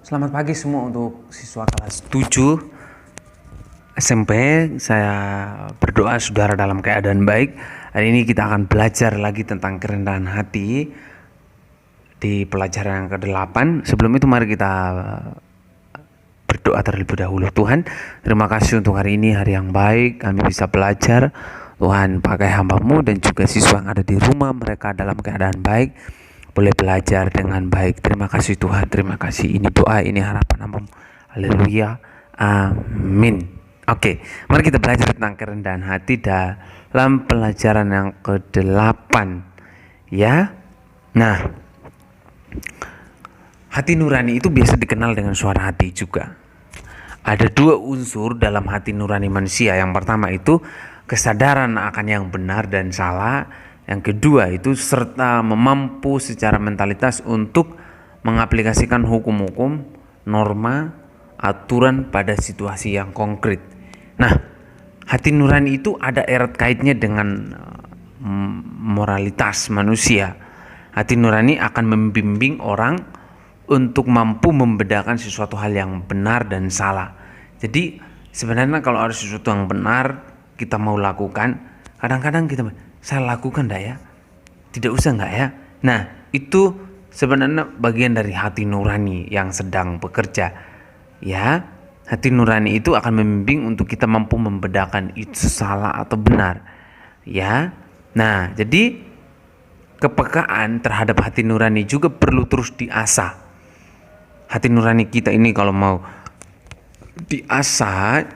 Selamat pagi semua untuk siswa kelas 7 SMP. Saya berdoa saudara dalam keadaan baik. Hari ini kita akan belajar lagi tentang kerendahan hati di pelajaran yang ke-8. Sebelum itu mari kita berdoa terlebih dahulu. Tuhan, terima kasih untuk hari ini, hari yang baik. Kami bisa belajar. Tuhan, pakai hamba-Mu dan juga siswa yang ada di rumah, mereka dalam keadaan baik, boleh belajar dengan baik. Terima kasih Tuhan, terima kasih. Ini doa, ini harapan hamba-Mu. Haleluya, amin. Oke, mari kita belajar tentang kerendahan hati dalam pelajaran yang ke-8 ya. Nah, hati nurani itu biasa dikenal dengan suara hati juga. Ada dua unsur dalam hati nurani manusia. Yang pertama itu kesadaran akan yang benar dan salah. Yang kedua itu serta mampu secara mentalitas untuk mengaplikasikan hukum-hukum, norma, aturan pada situasi yang konkret. Nah, hati nurani itu ada erat kaitnya dengan moralitas manusia. Hati nurani akan membimbing orang untuk mampu membedakan sesuatu hal yang benar dan salah. Jadi sebenarnya kalau ada sesuatu yang benar kita mau lakukan, kadang-kadang kita, saya lakukan enggak ya? Tidak usah enggak ya? Nah, itu sebenarnya bagian dari hati nurani yang sedang bekerja. Ya, hati nurani itu akan membimbing untuk kita mampu membedakan itu salah atau benar. Ya. Nah, jadi kepekaan terhadap hati nurani juga perlu terus diasah. Hati nurani kita ini kalau mau diasah,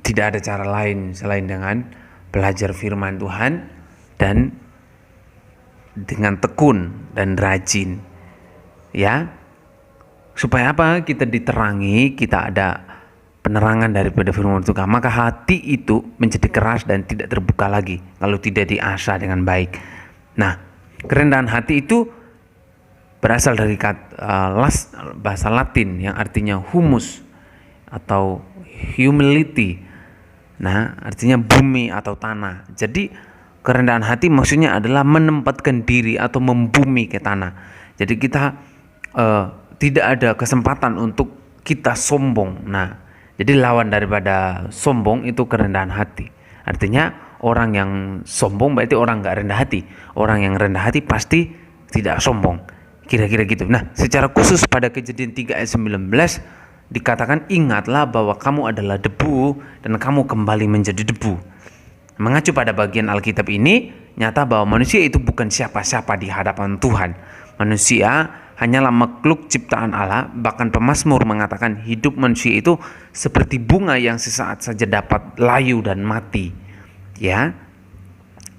tidak ada cara lain selain dengan belajar firman Tuhan dan dengan tekun dan rajin. Ya. Supaya apa? Kita diterangi, kita ada penerangan daripada firman Tuhan. Maka hati itu menjadi keras dan tidak terbuka lagi kalau tidak diasah dengan baik. Nah, kerendahan hati itu berasal dari bahasa Latin yang artinya humus atau humility. Nah, artinya bumi atau tanah. Jadi kerendahan hati maksudnya adalah menempatkan diri atau membumi ke tanah. Jadi kita tidak ada kesempatan untuk kita sombong. Nah, jadi lawan daripada sombong itu kerendahan hati. Artinya orang yang sombong berarti orang nggak rendah hati. Orang yang rendah hati pasti tidak sombong. Kira-kira gitu. Nah, secara khusus pada Kejadian 3 ayat 19 dikatakan, ingatlah bahwa kamu adalah debu dan kamu kembali menjadi debu. Mengacu pada bagian Alkitab ini, nyata bahwa manusia itu bukan siapa-siapa di hadapan Tuhan. Manusia hanyalah makhluk ciptaan Allah. Bahkan pemazmur mengatakan hidup manusia itu seperti bunga yang sesaat saja dapat layu dan mati. Ya.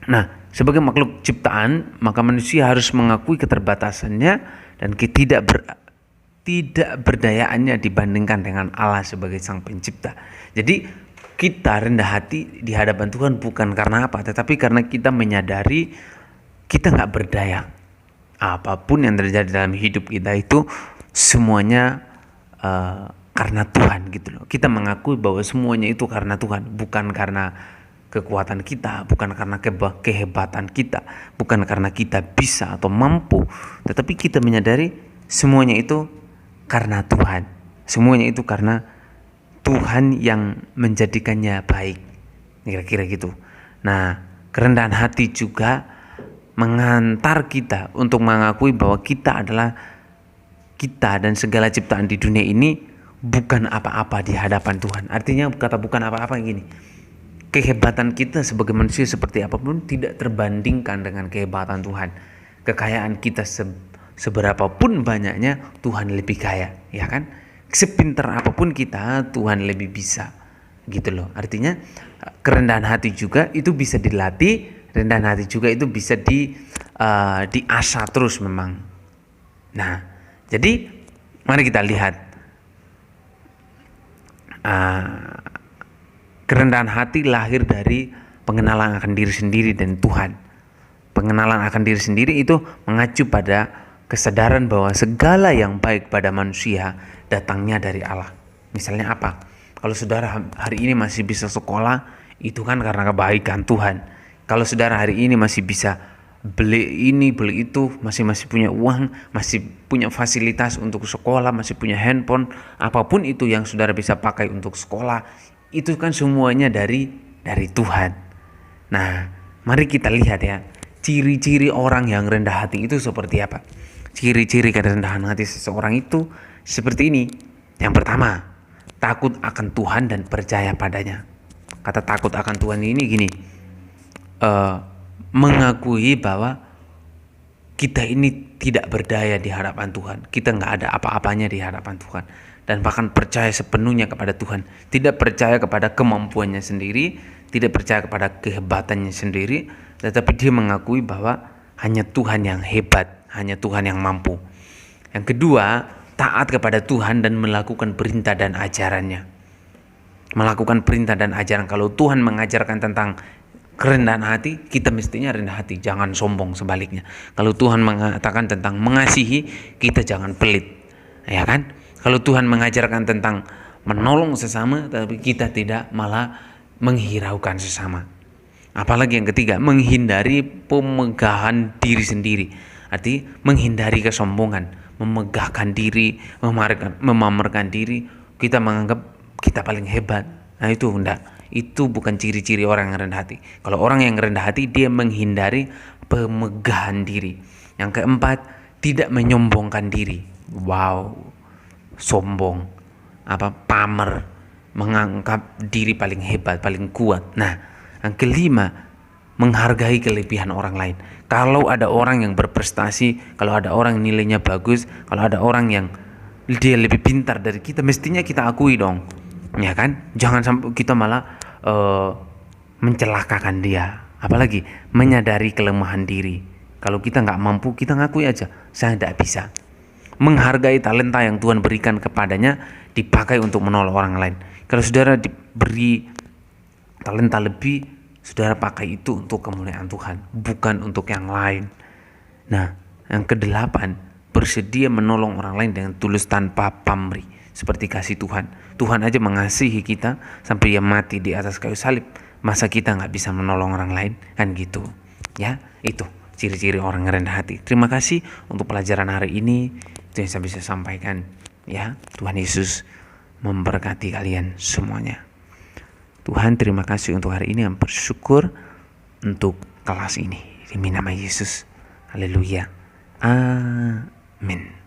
Nah, sebagai makhluk ciptaan, maka manusia harus mengakui keterbatasannya dan tidak berdayaannya dibandingkan dengan Allah sebagai Sang Pencipta. Jadi kita rendah hati di hadapan Tuhan bukan karena apa, tetapi karena kita menyadari kita nggak berdaya. Apapun yang terjadi dalam hidup kita itu semuanya karena Tuhan gitu loh. Kita mengakui bahwa semuanya itu karena Tuhan, bukan karena kekuatan kita, bukan karena kehebatan kita, bukan karena kita bisa atau mampu, tetapi kita menyadari semuanya itu karena Tuhan. Semuanya itu karena Tuhan yang menjadikannya baik. Kira-kira gitu. Nah, kerendahan hati juga mengantar kita untuk mengakui bahwa kita dan segala ciptaan di dunia ini bukan apa-apa di hadapan Tuhan. Artinya kata bukan apa-apa gini. Kehebatan kita sebagai manusia seperti apapun tidak terbandingkan dengan kehebatan Tuhan. Kekayaan kita seberapapun banyaknya, Tuhan lebih kaya, ya kan? Sepintar apapun kita, Tuhan lebih bisa, gitu loh. Artinya kerendahan hati juga itu bisa dilatih, rendahan hati juga itu bisa diasah terus memang. Nah, jadi mari kita lihat kerendahan hati lahir dari pengenalan akan diri sendiri dan Tuhan. Pengenalan akan diri sendiri itu mengacu pada kesadaran bahwa segala yang baik pada manusia datangnya dari Allah. Misalnya apa? Kalau saudara hari ini masih bisa sekolah, itu kan karena kebaikan Tuhan. Kalau saudara hari ini masih bisa beli ini, beli itu, masih punya uang, masih punya fasilitas untuk sekolah, masih punya handphone, apapun itu yang saudara bisa pakai untuk sekolah, itu kan semuanya dari Tuhan. Nah, mari kita lihat ya, ciri-ciri orang yang rendah hati itu seperti apa. Ciri-ciri kerendahan hati seseorang itu seperti ini. Yang pertama, takut akan Tuhan dan percaya padanya. Kata takut akan Tuhan ini gini, mengakui bahwa kita ini tidak berdaya di hadapan Tuhan, kita nggak ada apa-apanya di hadapan Tuhan, dan bahkan percaya sepenuhnya kepada Tuhan, tidak percaya kepada kemampuannya sendiri, tidak percaya kepada kehebatannya sendiri, tetapi dia mengakui bahwa hanya Tuhan yang hebat, hanya Tuhan yang mampu. Yang kedua, taat kepada Tuhan dan melakukan perintah dan ajarannya. Melakukan perintah dan ajaran. Kalau Tuhan mengajarkan tentang kerendahan hati, kita mestinya rendah hati, jangan sombong. Sebaliknya, kalau Tuhan mengatakan tentang mengasihi, kita jangan pelit, ya kan? Kalau Tuhan mengajarkan tentang menolong sesama, tapi kita tidak malah menghiraukan sesama. Apalagi yang ketiga, menghindari pemegahan diri sendiri. Arti menghindari kesombongan, memegahkan diri, memamerkan diri, kita menganggap kita paling hebat. Nah itu enggak. Itu bukan ciri-ciri orang yang rendah hati. Kalau orang yang rendah hati, dia menghindari pemegahan diri. Yang keempat, tidak menyombongkan diri. Wow, sombong, pamer, menganggap diri paling hebat, paling kuat. Nah, yang kelima, menghargai kelebihan orang lain. Kalau ada orang yang berprestasi, kalau ada orang yang nilainya bagus, kalau ada orang yang dia lebih pintar dari kita, mestinya kita akui dong, ya kan? Jangan sampai kita malah mencelakakan dia. Apalagi menyadari kelemahan diri. Kalau kita nggak mampu, kita ngakui aja, saya tidak bisa. Menghargai talenta yang Tuhan berikan kepadanya, dipakai untuk menolong orang lain. Kalau saudara diberi talenta lebih, saudara pakai itu untuk kemuliaan Tuhan, bukan untuk yang lain. Nah, yang kedelapan, bersedia menolong orang lain dengan tulus tanpa pamrih, seperti kasih Tuhan. Tuhan aja mengasihi kita sampai dia mati di atas kayu salib. Masa kita nggak bisa menolong orang lain? Kan gitu. Ya, itu ciri-ciri orang yang rendah hati. Terima kasih untuk pelajaran hari ini. Itu yang saya bisa sampaikan. Ya, Tuhan Yesus memberkati kalian semuanya. Tuhan, terima kasih untuk hari ini, yang bersyukur untuk kelas ini. Demi nama Yesus. Haleluya. Amin.